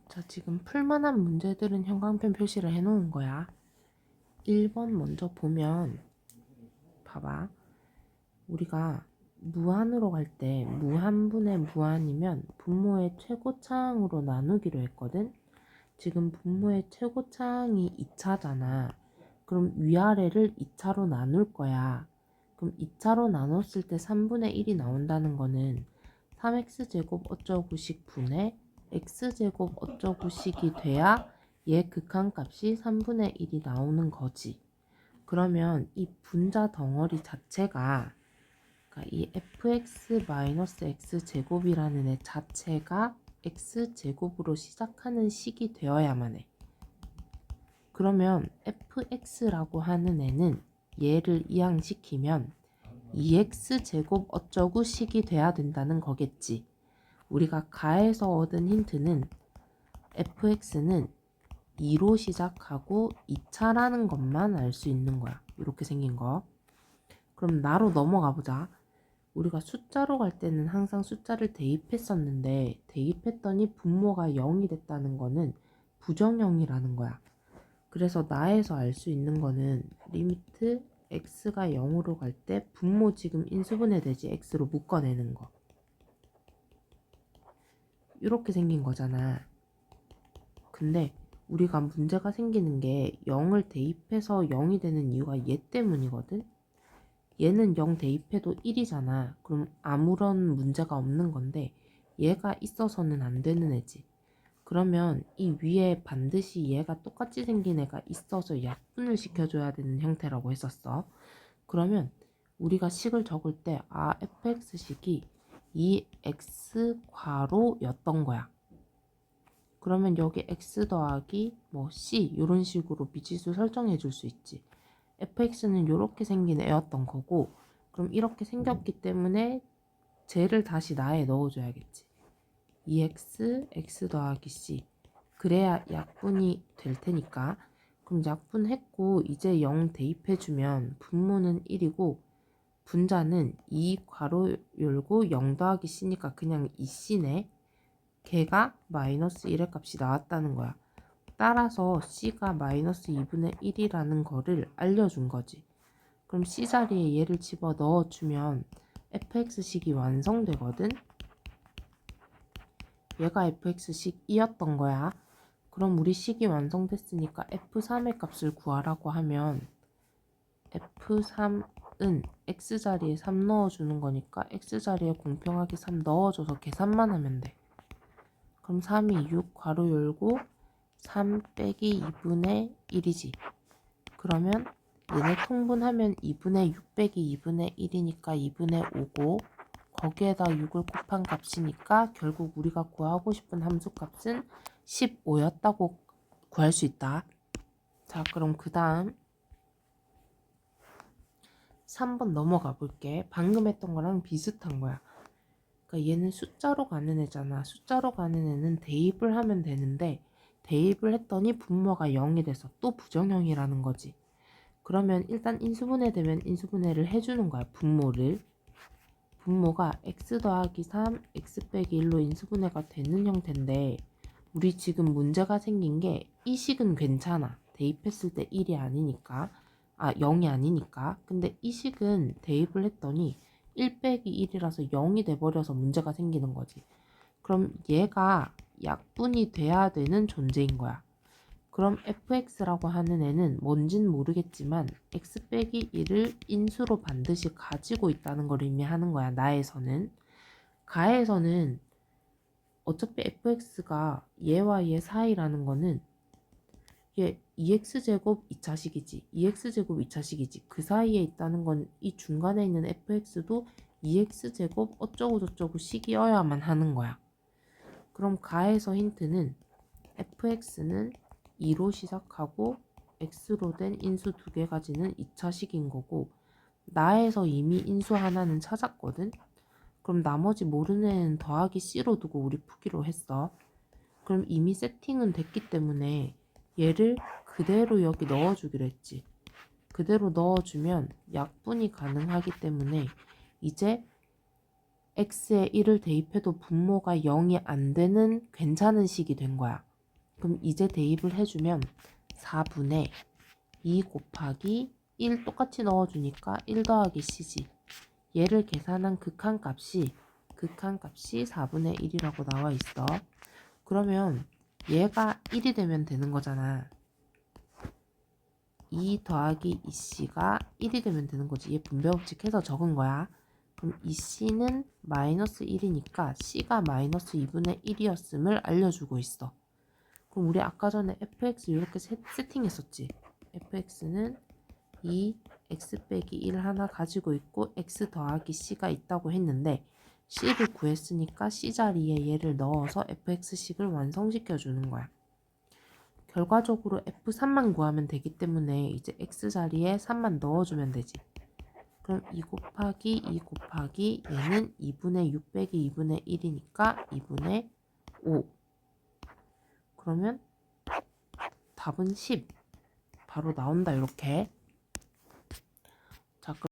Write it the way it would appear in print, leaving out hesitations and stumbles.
자, 지금 풀만한 문제들은 형광펜 표시를 해놓은 거야. 1번 먼저 보면 봐봐. 우리가 무한으로 갈 때 무한분의 무한이면 분모의 최고차항으로 나누기로 했거든. 지금 분모의 최고차항이 2차잖아. 그럼 위아래를 2차로 나눌 거야. 그럼 2차로 나눴을 때 3분의 1이 나온다는 거는 3x제곱 어쩌구씩 분의 x제곱 어쩌구씩이 돼야 얘 극한값이 3분의 1이 나오는 거지. 그러면 이 분자 덩어리 자체가, 그러니까 이 fx-x제곱이라는 애 자체가 x제곱으로 시작하는 식이 되어야만 해. 그러면 fx라고 하는 애는 얘를 이항시키면 2x제곱 어쩌구 식이 돼야 된다는 거겠지. 우리가 가에서 얻은 힌트는 fx는 2로 시작하고 2차라는 것만 알 수 있는 거야. 이렇게 생긴 거. 그럼 나로 넘어가 보자. 우리가 숫자로 갈 때는 항상 숫자를 대입했었는데 대입했더니 분모가 0이 됐다는 거는 부정형이라는 거야. 그래서 나에서 알 수 있는 거는 리미트 x가 0으로 갈 때 분모 지금 인수분해 되지 x로 묶어내는 거. 이렇게 생긴 거잖아. 근데 우리가 문제가 생기는 게 0을 대입해서 0이 되는 이유가 얘 때문이거든. 얘는 0 대입해도 1이잖아. 그럼 아무런 문제가 없는 건데 얘가 있어서는 안 되는 애지. 그러면 이 위에 반드시 얘가 똑같이 생긴 애가 있어서 약분을 시켜줘야 되는 형태라고 했었어. 그러면 우리가 식을 적을 때 fx식이 2x 괄호였던 거야. 그러면 여기 x 더하기 c 이런 식으로 미지수 설정해 줄 수 있지. fx는 이렇게 생긴 애였던 거고, 그럼 이렇게 생겼기 때문에 쟤를 다시 나에 넣어줘야겠지. 2x x 더하기 c, 그래야 약분이 될 테니까. 그럼 약분했고 이제 0 대입해주면 분모는 1이고 분자는 2 괄호 열고 0 더하기 c니까 그냥 2c네. 걔가 마이너스 1의 값이 나왔다는 거야. 따라서 c가 마이너스 2분의 1이라는 거를 알려준 거지. 그럼 c 자리에 얘를 집어 넣어주면 fx식이 완성되거든. 얘가 fx식이었던 거야. 그럼 우리 식이 완성됐으니까 f3의 값을 구하라고 하면 f3은 x자리에 3 넣어주는 거니까 x자리에 공평하게 3 넣어줘서 계산만 하면 돼. 그럼 3이 6 괄호 열고 3 빼기 2분의 1이지. 그러면 얘네 통분하면 2분의 6 빼기 2분의 1이니까 2분의 5고 거기에다 6을 곱한 값이니까 결국 우리가 구하고 싶은 함수 값은 15였다고 구할 수 있다. 자, 그럼 그 다음 3번 넘어가 볼게. 방금 했던 거랑 비슷한 거야. 그러니까 얘는 숫자로 가는 애잖아. 숫자로 가는 애는 대입을 하면 되는데 대입을 했더니 분모가 0이 돼서 또 부정형이라는 거지. 그러면 일단 인수분해 되면 인수분해를 해주는 거야. 분모를. 분모가 x 더하기 3, x 빼기 1로 인수분해가 되는 형태인데 우리 지금 문제가 생긴 게 이 식은 괜찮아. 대입했을 때 1이 아니니까. 0이 아니니까. 근데 이 식은 대입을 했더니 1 빼기 1이라서 0이 돼버려서 문제가 생기는 거지. 그럼 얘가 약분이 돼야 되는 존재인 거야. 그럼 fx라고 하는 애는 뭔진 모르겠지만 x 빼기 1을 인수로 반드시 가지고 있다는 걸 의미하는 거야. 나에서는. 가에서는 어차피 fx가 얘와 얘 사이라는 거는 얘 2x제곱 2차식이지. 2x제곱 2차식이지. 그 사이에 있다는 건 이 중간에 있는 fx도 2x제곱 어쩌고저쩌고 식이어야만 하는 거야. 그럼 가에서 힌트는 fx는 2로 시작하고 x로 된 인수 두 개 가지는 2차식인 거고 나에서 이미 인수 하나는 찾았거든. 그럼 나머지 모르는 애는 더하기 c로 두고 우리 푸기로 했어. 그럼 이미 세팅은 됐기 때문에 얘를 그대로 여기 넣어주기로 했지. 그대로 넣어주면 약분이 가능하기 때문에 이제 x에 1을 대입해도 분모가 0이 안 되는 괜찮은 식이 된 거야. 그럼 이제 대입을 해주면 4분의 2 곱하기 1 똑같이 넣어주니까 1 더하기 c지. 얘를 계산한 극한값이 4분의 1이라고 나와 있어. 그러면 얘가 1이 되면 되는 거잖아. 2 더하기 2c가 1이 되면 되는 거지. 얘 분배법칙 해서 적은 거야. 그럼 2c는 마이너스 1이니까 c가 마이너스 2분의 1이었음을 알려주고 있어. 그럼 우리 아까 전에 fx 이렇게 세팅했었지. fx는 2x 빼기 1 하나 가지고 있고 x 더하기 c가 있다고 했는데 c를 구했으니까 c 자리에 얘를 넣어서 fx식을 완성시켜 주는 거야. 결과적으로 f3만 구하면 되기 때문에 이제 x 자리에 3만 넣어주면 되지. 그럼 2 곱하기 얘는 2분의 6 빼기 2분의 1이니까 2분의 5. 그러면 답은 10 바로 나온다. 이렇게